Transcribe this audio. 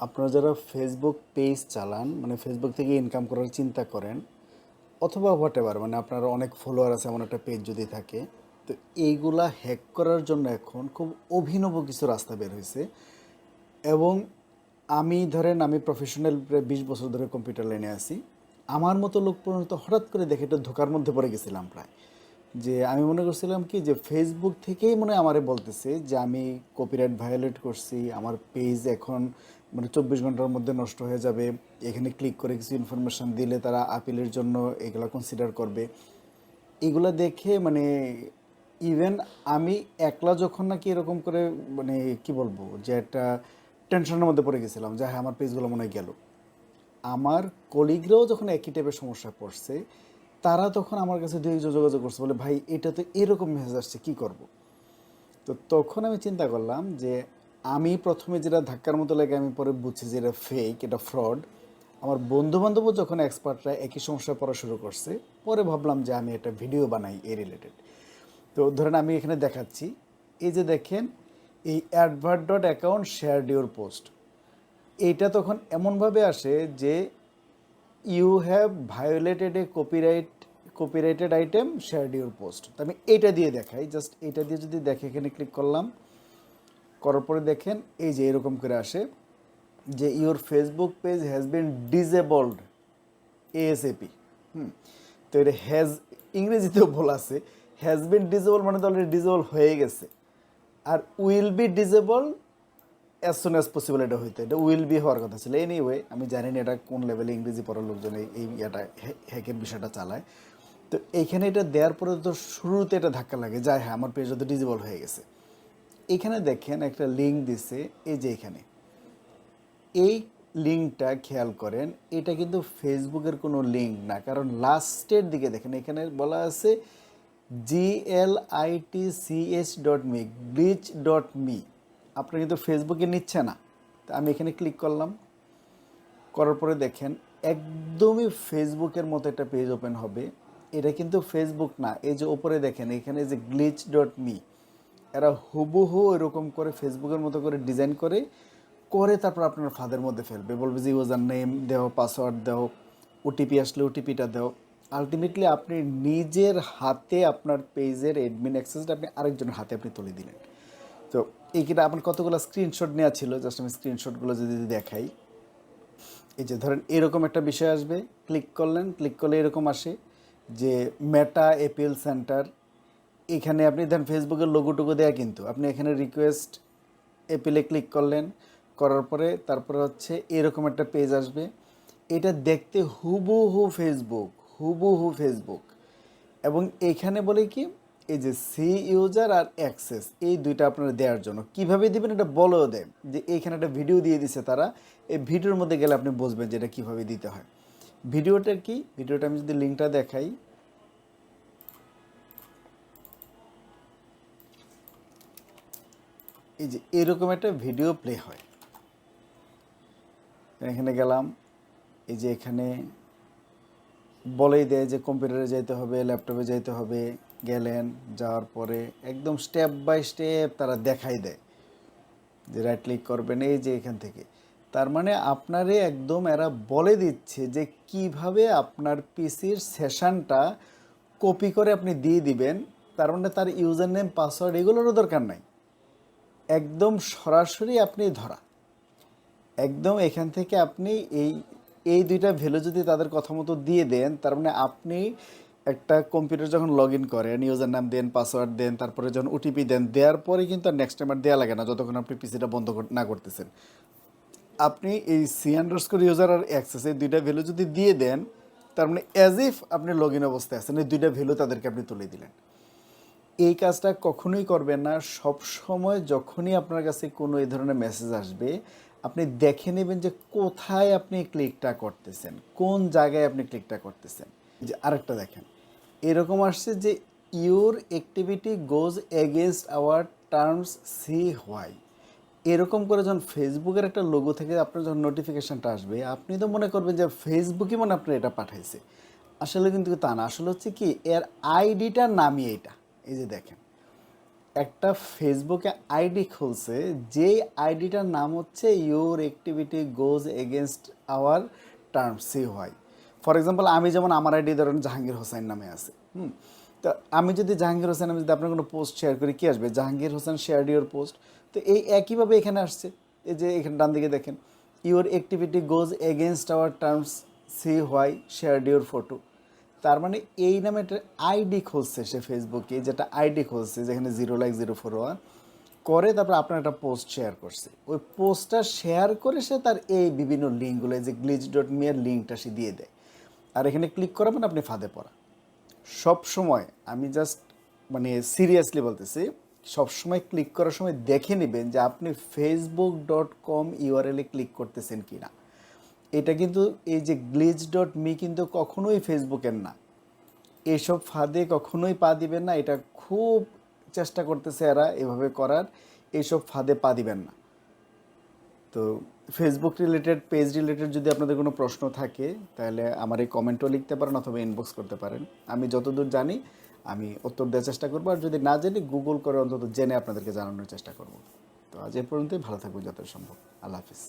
আপনারা যারা Facebook page চালান মানে ফেসবুক থেকে ইনকাম করার চিন্তা করেন অথবা হোয়াটএভার মানে আপনার অনেক ফলোয়ার আছে এমন একটা পেজ যদি থাকে, তো এইগুলা হ্যাক করার জন্য এখন খুব অভিনব কিছু রাস্তা বের হয়েছে। এবং আমি প্রফেশনাল প্রায় 20 বছর ধরে কম্পিউটার লাইনে আছি। আমার মতো লোক পর্যন্ত হঠাৎ করে দেখে এটা ধোকার মধ্যে পড়ে গেছিলাম প্রায়। যে আমি মনে করছিলাম কি যে ফেসবুক থেকেই মনে হয় আমারে বলতেছে যে আমি কপিরাইট ভায়োলেট করছি, আমার পেজ এখন মানে 24 ঘন্টার মধ্যে নষ্ট হয়ে যাবে, এখানে ক্লিক করে কিছু ইনফরমেশন দিলে তারা আপিলের জন্য এগুলো কনসিডার করবে। এগুলা দেখে মানে ইভেন আমি একলা যখন নাকি এরকম করে মানে কি বলবো যে একটা টেনশনের মধ্যে পড়ে গেছিলাম যে হ্যাঁ আমার পেজগুলো মনে হয় গেল, আমার কলিগরাও যখন একই টাইপের সমস্যা পড়ছে তারা তখন আমার কাছে দুই যোগাযোগ করছে, বলে ভাই এটা তো এরকম মেসেজ আসছে কী করব। তো তখন আমি চিন্তা করলাম যে আমি প্রথমে যেটা ধাক্কার মতো লাগে আমি পরে বুঝছি যে এটা ফেক, এটা ফ্রড। আমার বন্ধুবান্ধবও যখন এক্সপার্টরা একই সমস্যায় পড়া শুরু করছে, পরে ভাবলাম যে আমি একটা ভিডিও বানাই এই রিলেটেড। তো ধরেন আমি এখানে দেখাচ্ছি, এই যে দেখেন এই advert dot account shared your post, এইটা তখন এমনভাবে আসে যে you have violated a copyrighted item shared your post. তো আমি এইটা দিয়ে দেখাই, জাস্ট এইটা দিয়ে যদি দেখে এখানে ক্লিক করলাম, করার পরে দেখেন এই যে এরকম করে আসে যে your Facebook page has been disabled ASAP. তো এটা হ্যাজ ইংরেজিতেও বলা আছে, হ্যাজ বিন ডিজেবল মানে তো অলরেডি ডিজেবল হয়ে গেছে। আর will be disable as soon as possible, এটা হইতে এটা উইল বি হওয়ার কথা ছিল। এনিওয়ে আমি জানি না এটা কোন লেভেলে ইংরেজি পড়ার লোকজন এই এটা হ্যাকের বিষয়টা চালায়। তো এইখানে এটা দেওয়ার পরে তো শুরুতে এটা ধাক্কা লাগে যায় হ্যাঁ আমার পেজ তো ডিজেবল হয়ে গেছে। এখানে দেখেন একটা লিঙ্ক দিছে, এই যে এখানে এই লিঙ্কটা খেয়াল করেন, এটা কিন্তু ফেসবুকের কোনো লিঙ্ক না, কারণ লাস্টের দিকে দেখেন এখানে বলা আছে glitch.me glitch.me। আপনার কিন্তু ফেসবুকে নিচ্ছে না। তো আমি এখানে ক্লিক করলাম, করার পরে দেখেন একদমই ফেসবুকের মতো একটা পেজ ওপেন হবে। এটা কিন্তু ফেসবুক না, এই যে ওপরে দেখেন এখানে যে glitch.me, এরা হুবহু এরকম করে ফেসবুকের মতো করে ডিজাইন করে করে তারপর আপনার ফাঁদের মধ্যে ফেলবে, বলবে যে ইউজার নেম দেও, পাসওয়ার্ড দাও, ওটিপি আসলে ওটিপিটা দাও। আলটিমেটলি আপনি নিজের হাতে আপনার পেজের অ্যাডমিন অ্যাক্সেসটা আপনি আরেকজনের হাতে আপনি তুলে দিলেন। তো এইটা আপনার কতগুলো স্ক্রিনশট নেওয়া ছিল, জাস্ট আমি স্ক্রিনশটগুলো যদি দেখাই, এই যে ধরেন এরকম একটা বিষয় আসবে, ক্লিক করলেন, ক্লিক করলে এরকম আসে যে মেটা এপিএল সেন্টার। এখানে আপনি ধরেন ফেসবুকের লোগোটুকু দেয়া, কিন্তু আপনি এখানে রিকোয়েস্ট এপিলে ক্লিক করলেন, করার পরে তারপরে হচ্ছে এরকম একটা পেজ আসবে। এটা দেখতে হুবহু ফেসবুক, হুবহু ফেসবুক। এবং এইখানে বলে কি এই যে সি ইউজার আর অ্যাক্সেস, এই দুইটা আপনারা দেওয়ার জন্য কীভাবে দিবেন এটা বলেও দেয়, যে এইখানে একটা ভিডিও দিয়ে দিছে তারা, এই ভিডিওর মধ্যে গেলে আপনি বুঝবেন যে এটা কীভাবে দিতে হয়। ভিডিওটা কি, ভিডিওটা আমি যদি লিঙ্কটা দেখাই, এই যে এরকম একটা ভিডিও প্লে হয়। এখানে গেলাম, এই যে এখানে বলেই দেয় যে কম্পিউটারে যাইতে হবে, ল্যাপটপে যাইতে হবে, গেলেন, যাওয়ার পরে একদম স্টেপ বাই স্টেপ তারা দেখাই দেয় যে রাইট ক্লিক করবেন এই যে এখান থেকে। তার মানে আপনারে একদম এরা বলে দিচ্ছে যে কিভাবে আপনার পিসির সেশনটা কপি করে আপনি দিয়ে দিবেন। তার মানে তার ইউজার নেম পাসওয়ার্ড এগুলোরও দরকার নাই, একদম সরাসরি আপনি ধরা। একদম এখান থেকে আপনি এই এই দুইটা ভ্যালু যদি তাদের কথা মতো দিয়ে দেন, তার মানে আপনি একটা কম্পিউটার যখন লগ ইন করেন, ইউজার নাম দেন, পাসওয়ার্ড দেন, তারপরে যখন ওটিপি দেন, দেওয়ার পরে কিন্তু আর নেক্সট টাইম আর দেওয়া লাগে না যতক্ষণ আপনি পিসিটা বন্ধ না করতেছেন। আপনি এই C__ ইউজার আর অ্যাক্সেস এই দুইটা ভ্যালু যদি দিয়ে দেন, তার মানে অ্যাজ ইফ আপনি লগ ইন অবস্থায় আছেন, এই দুইটা ভ্যালু তাদেরকে আপনি তুলে দিলেন। এই কাজটা কখনোই করবেন না। সব সময় যখনই আপনার কাছে কোনো এই ধরনের মেসেজ আসবে, আপনি দেখে নেবেন যে কোথায় আপনি ক্লিকটা করতেছেন, কোন জায়গায় আপনি ক্লিকটা করতেছেন। যে আরেকটা দেখেন এরকম আসছে যে your activity goes against our terms, see why. এরকম করে যখন ফেসবুকের একটা লোগো থেকে আপনার যখন নোটিফিকেশানটা আসবে, আপনি তো মনে করবেন যে ফেসবুকই মানে আপনার এটা পাঠাইছে। আসলে কিন্তু তা না, আসলে হচ্ছে কি এর আইডিটা নামিয়ে এটা, এই যে দেখেন একটা ফেসবুকে আইডি খুলছে, যেই আইডিটার নাম হচ্ছে your activity goes against our terms see হয়। ফর এক্সাম্পল আমি যেমন আমার আইডি ধরেন জাহাঙ্গীর হোসেন নামে আছে। তো আমি যদি জাহাঙ্গীর হোসেন, আমি যদি আপনার কোনো পোস্ট শেয়ার করি, কি আসবে? Jahangir Hossain share your post. তো এই একইভাবে এখানে আসছে, এই যে এখানে ডান দিকে দেখেন, your activity goes against our terms see why share your photo. তার মানে এই নামে একটা আইডি খুলছে সে ফেসবুকে, যেটা আইডি খুলছে যেখানে 0 লাইক 0 ফলোয়ার করে, তারপর আপনার একটা পোস্ট শেয়ার করছে। ওই পোস্টটা শেয়ার করে সে তার এই বিভিন্ন লিঙ্কগুলো, যে glitch.me এর লিঙ্কটা সে দিয়ে দেয়। আর এখানে ক্লিক করাবেন, আপনি ফাঁদে পড়া। সব সময় আমি জাস্ট মানে সিরিয়াসলি বলতেছি, সবসময় ক্লিক করার সময় দেখে নেবেন যে আপনি facebook.com ইউআরএলে ক্লিক করতেছেন কি না। এটা কিন্তু এই যে glitch.me কিন্তু কখনোই ফেসবুকের না। এইসব ফাঁদে কখনোই পা দিবেন না। এটা খুব চেষ্টা করতেছে এরা এভাবে করার, এইসব ফাঁদে পা দিবেন না। তো ফেসবুক রিলেটেড, পেজ রিলেটেড যদি আপনাদের কোনো প্রশ্ন থাকে তাহলে আমার এই কমেন্টও লিখতে পারেন অথবা ইনবক্স করতে পারেন। আমি যতদূর জানি আমি উত্তর দেওয়ার চেষ্টা করবো, আর যদি না জানি গুগল করে অন্তত জেনে আপনাদেরকে জানানোর চেষ্টা করব। তো আজ এ পর্যন্তই, ভালো থাকবেন যত সম্ভব। আল্লাহ হাফিজ।